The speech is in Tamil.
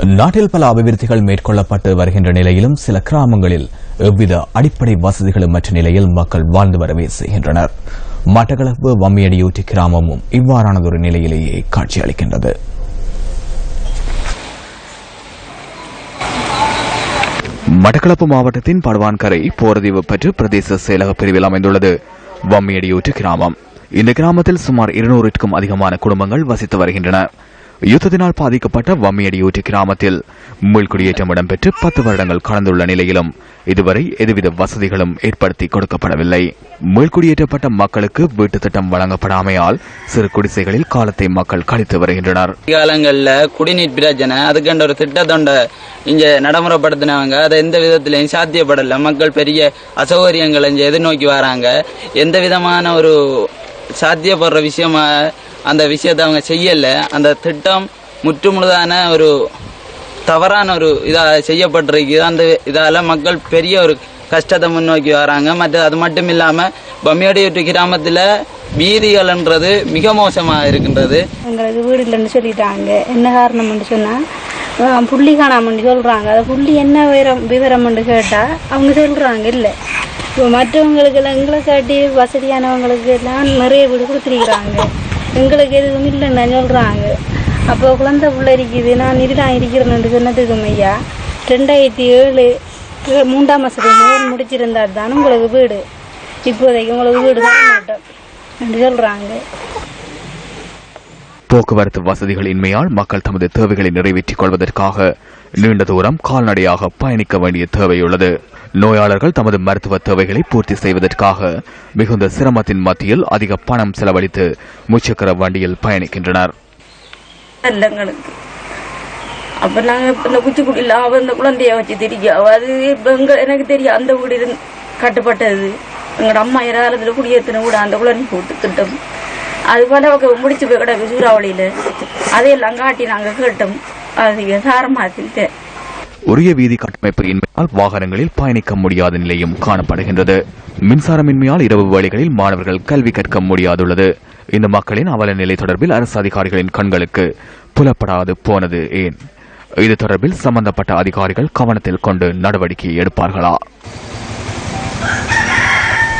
நாட்டில் பல அபிவிருத்திகள் மேற்கொள்ளப்பட்டு வருகின்ற நிலையிலும் சில கிராமங்களில் எவ்வித அடிப்படை வசதிகளும் மற்ற நிலையில் மக்கள் வாழ்ந்து வரவே செய்கின்றனர். மட்டக்களப்பு வம்மியடியூட்டி கிராமமும் இவ்வாறானதொரு நிலையிலேயே காட்சியளிக்கின்றது. மட்டக்களப்பு மாவட்டத்தின் படுவான்கரை போரதீவு பற்று பிரதேச செயலக பிரிவில் அமைந்துள்ளது வம்மியடியூட்டி கிராமம். இந்த கிராமத்தில் சுமார் 200க்கும் அதிகமான குடும்பங்கள் வசித்து வருகின்றன. யுத்தத்தினால் பாதிக்கப்பட்ட வம்மியடியூட்டி கிராமத்தில் மீள்குடியேற்றம் இடம்பெற்று 10 வருடங்கள் கடந்துள்ள நிலையிலும் இதுவரை எதுவித வசதிகளும் ஏற்படுத்தி கொடுக்கப்படவில்லை. மீள்குடியேற்றப்பட்ட மக்களுக்கு வீட்டு திட்டம் வழங்கப்படாமையால் சிறு குடிசைகளில் காலத்தை மக்கள் கழித்து வருகின்றனர். காலங்களில் குடிநீர் பிரச்சனை அதுக்கென்ற ஒரு திட்டத்தொண்ட இங்க நடைமுறைப்படுத்தினவங்க அதை எந்த விதத்திலையும் சாத்தியப்படல. மக்கள் பெரிய அசௌகரியங்களை இங்க எதிர்நோக்கி வராங்க. எந்த விதமான ஒரு சாத்தியப்படுற விஷயமா அந்த விஷயத்தை அவங்க செய்யல. அந்த திட்டம் முற்றுமுழுதான ஒரு தவறான ஒரு இதாக செய்யப்பட்டிருக்கு. அந்த இதால மக்கள் பெரிய ஒரு கஷ்டத்தை முன்னோக்கி வராங்க. அது மட்டும் இல்லாம வம்மியடியூட்டி கிராமத்துல வீதிகள்ன்றது மிக மோசமாக இருக்கின்றது. எங்களுக்கு வீடு இல்லைன்னு சொல்லிட்டாங்க. என்ன காரணம்னு சொன்னா புள்ளி காணாமன்னு சொல்றாங்க. அதை புள்ளி என்ன விவரம்னு கேட்டா அவங்க சொல்றாங்க இல்லை. இப்போ மற்றவங்களுக்கு எல்லாம் எங்களை காட்டி வசதியானவங்களுக்கு எல்லாம் நிறைய வீடு கொடுத்துருக்குறாங்க. எங்களுக்கு எதுவும் இல்லைன்னு சொல்றாங்க. அப்போ குழந்தை பிள்ளை இருக்குது, நான் இதுதான் இருக்கிறேன்னு சொன்னதுக்கும் ஐயா 2007 3ஆம் மாசத்துக்கு முடிச்சிருந்தா தான் உங்களுக்கு வீடு, இப்போதைக்கு உங்களுக்கு வீடு தர மாட்டோம் என்று சொல்றாங்க. போக்குவரத்து வசதிகள் இன்மையால் மக்கள் தமது தேவைகளை நிறைவேற்றிக் கொள்வதற்காக நீண்ட தூரம் கால்நடையாக பயணிக்க வேண்டிய தேவையுள்ளது. நோயாளர்கள் தமது மருத்துவ தேவைகளை பூர்த்தி செய்வதற்காக மிகுந்த சிரமத்தின் மத்தியில் அதிக பணம் செலவழித்து முச்சக்கர வண்டியில் பயணிக்கின்றனர். அப்ப நாங்க இந்த குச்சிக்குடியில் அந்த குழந்தைய வச்சு தெரியும். அது எனக்கு தெரியும். அந்த வீடு கட்டுப்பட்டது எங்களோட அம்மா யாராவது குடியேற்றின கூட அந்த குழந்தை போட்டு திட்டம் அது போல முடிச்சு போய் கிடக்கு சூறாவளியில அதையெல்லாம் காட்டி நாங்க கேட்டோம். அது சாரமாச்சு. உரிய வீதி கட்டமைப்பு இன்மையால் வாகனங்களில் பயணிக்க முடியாத நிலையும் காணப்படுகின்றது. மின்சாரமின்மையால் இரவு வேளைகளில் மாணவர்கள் கல்வி கற்க முடியாதுள்ளது. இந்த மக்களின் அவல நிலை தொடர்பில் அரசு அதிகாரிகளின் கண்களுக்கு புலப்படாது போனது ஏன்? இது தொடர்பில் சம்பந்தப்பட்ட அதிகாரிகள் கவனத்தில் கொண்டு நடவடிக்கை எடுப்பார்களா?